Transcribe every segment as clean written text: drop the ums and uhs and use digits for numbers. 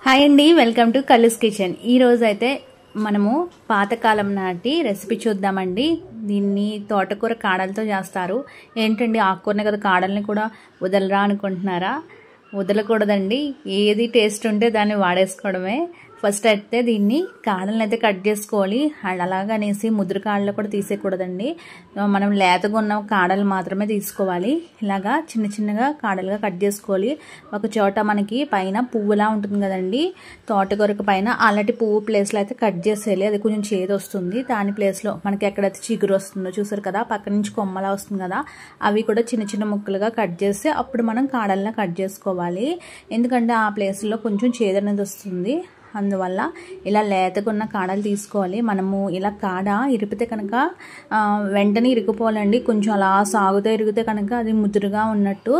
Hi అండి, welcome to కలుస్ kitchen. ఈరోజు అయితే మనము పాతకాలం నాటి రెసిపీ చూద్దామండి. దీన్ని తోటకూర కాడలతో చేస్తారు. ఏంటండి, ఆకుకూరనే కదా, కాడల్ని కూడా వదలరా అనుకుంటున్నారా? వదలకూడదండి. ఏది టేస్ట్ ఉంటే దాన్ని వాడేసుకోవడమే. ఫస్ట్ అయితే దీన్ని కాడలను అయితే కట్ చేసుకోవాలి. అండ్ అలాగనేసి ముద్ర కాడలు కూడా తీసేయకూడదండి. మనం లేతగా ఉన్న కాడలు మాత్రమే తీసుకోవాలి. ఇలాగా చిన్న చిన్నగా కాడలుగా కట్ చేసుకోవాలి. ఒక చోట మనకి పైన పువ్వులా ఉంటుంది కదండి, తోటకూరకు పైన అలాంటి పువ్వు ప్లేస్లో అయితే కట్ చేసేయాలి. అది కొంచెం చేదు వస్తుంది. దాని ప్లేస్లో మనకి ఎక్కడైతే చిగురు వస్తుందో చూసారు కదా, పక్క నుంచి కొమ్మలా వస్తుంది కదా, అవి కూడా చిన్న చిన్న ముక్కలుగా కట్ చేసి అప్పుడు మనం కాడలను కట్ చేసుకోవాలి. ఎందుకంటే ఆ ప్లేస్లో కొంచెం చేదు అనేది వస్తుంది. అందువల్ల ఇలా లేతకున్న కాడలు తీసుకోవాలి. మనము ఇలా కాడ ఇరిపితే కనుక వెంటనే ఇరిగిపోవాలండి. కొంచెం అలా సాగుతూ ఇరిగితే కనుక అది ముదురుగా ఉన్నట్టు.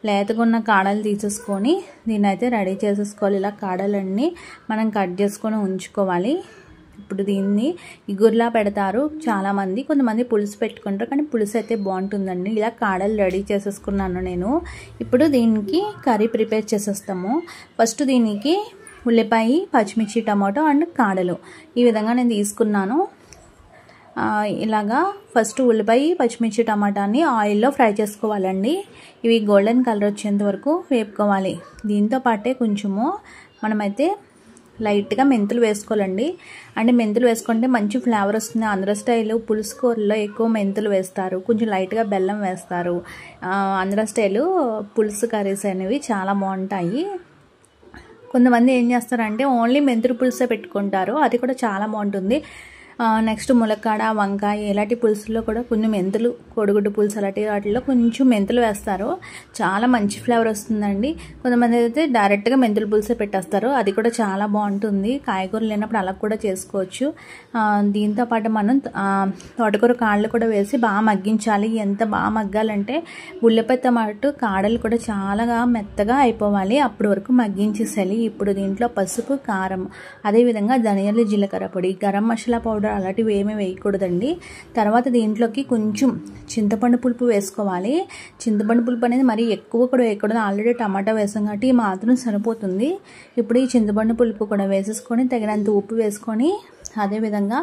లేతకున్న కాడలు తీసేసుకొని దీన్ని అయితే రెడీ చేసేసుకోవాలి. ఇలా కాడలన్నీ మనం కట్ చేసుకొని ఉంచుకోవాలి. ఇప్పుడు దీన్ని ఇగురులా పెడతారు చాలామంది. కొంతమంది పులుసు పెట్టుకుంటారు, కానీ పులుసు అయితే బాగుంటుందండి. ఇలా కాడలు రెడీ చేసేసుకున్నాను నేను. ఇప్పుడు దీనికి కర్రీ ప్రిపేర్ చేసేస్తాము. ఫస్ట్ దీనికి ఉల్లిపాయ, పచ్చిమిర్చి, టమాటో అండ్ కాడలు ఈ విధంగా నేను తీసుకున్నాను. ఇలాగా ఫస్ట్ ఉల్లిపాయ, పచ్చిమిర్చి, టమాటాని ఆయిల్లో ఫ్రై చేసుకోవాలండి. ఇవి గోల్డెన్ కలర్ వచ్చేంత వరకు వేపుకోవాలి. దీంతో పాటే కొంచెము మనమైతే లైట్గా మెంతులు వేసుకోవాలండి. అంటే మెంతులు వేసుకుంటే మంచి ఫ్లేవర్ వస్తుంది. ఆంధ్ర స్టైల్ పులుసు కూరలో ఎక్కువ మెంతులు వేస్తారు, కొంచెం లైట్గా బెల్లం వేస్తారు. ఆంధ్ర స్టైల్ పులుసు కర్రీస్ అనేవి చాలా బాగుంటాయి. కొంతమంది ఏం చేస్తారంటే ఓన్లీ మెంతులు పులుసే పెట్టుకుంటారు, అది కూడా చాలా బాగుంటుంది. నెక్స్ట్ ములక్కాడ, వంకాయ ఇలాంటి పులుసుల్లో కూడా కొన్ని మెంతులు, కోడిగుడ్డు పులుసు అలాంటి వాటిలో కొంచెం మెంతులు వేస్తారు. చాలా మంచి ఫ్లేవర్ వస్తుందండి. కొంతమంది అయితే డైరెక్ట్గా మెంతులు పులుసే పెట్టేస్తారు, అది కూడా చాలా బాగుంటుంది. కాయగూరలు లేనప్పుడు అలా కూడా చేసుకోవచ్చు. దీంతో పాటు మనం తోటకూర కాడలు కూడా వేసి బాగా మగ్గించాలి. ఎంత బాగా మగ్గాలంటే ఉల్లిపాయతో పాటు కాడలు కూడా చాలా మెత్తగా అయిపోవాలి. అప్పటి వరకు మగ్గించేసేయాలి. ఇప్పుడు దీంట్లో పసుపు, కారం, అదేవిధంగా ధనియాలు, జీలకర్ర పొడి, గరం మసాలా పౌడర్ అలాంటివి ఏమీ వేయకూడదండి. తర్వాత దీంట్లోకి కొంచెం చింతపండు పులుపు వేసుకోవాలి. చింతపండు పులుపు అనేది మరీ ఎక్కువ కూడా వేయకూడదు. ఆల్రెడీ టమాటా వేసాం కాబట్టి మాత్రం సరిపోతుంది. ఇప్పుడు ఈ చింతపండు పులుపు కూడా వేసేసుకొని తగినంత ఉప్పు వేసుకొని, అదేవిధంగా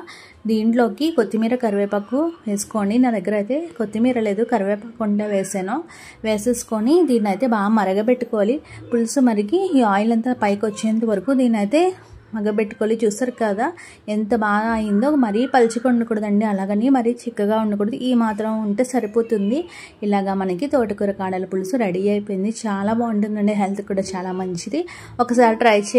దీంట్లోకి కొత్తిమీర, కరివేపాకు వేసుకోండి. నా దగ్గర అయితే కొత్తిమీర లేదు, కరివేపాకు ఉంటే వేసాను. వేసేసుకొని దీన్ని అయితే బాగా మరగబెట్టుకోవాలి. పులుసు మరిగి ఈ ఆయిల్ అంతా పైకి వచ్చేంత వరకు దీన్ని అయితే మగ్గబెట్టుకోవాలి. చూస్తారు కదా ఎంత బాగా అయిందో. మరీ పలుచగా ఉండకూడదండి, అలాగని మరీ చిక్కగా ఉండకూడదు. ఈ మాత్రం ఉంటే సరిపోతుంది. ఇలాగా మనకి తోటకూర కాడల పులుసు రెడీ అయిపోయింది. చాలా బాగుంటుందండి, హెల్త్ కూడా చాలా మంచిది. ఒకసారి ట్రై చేయండి.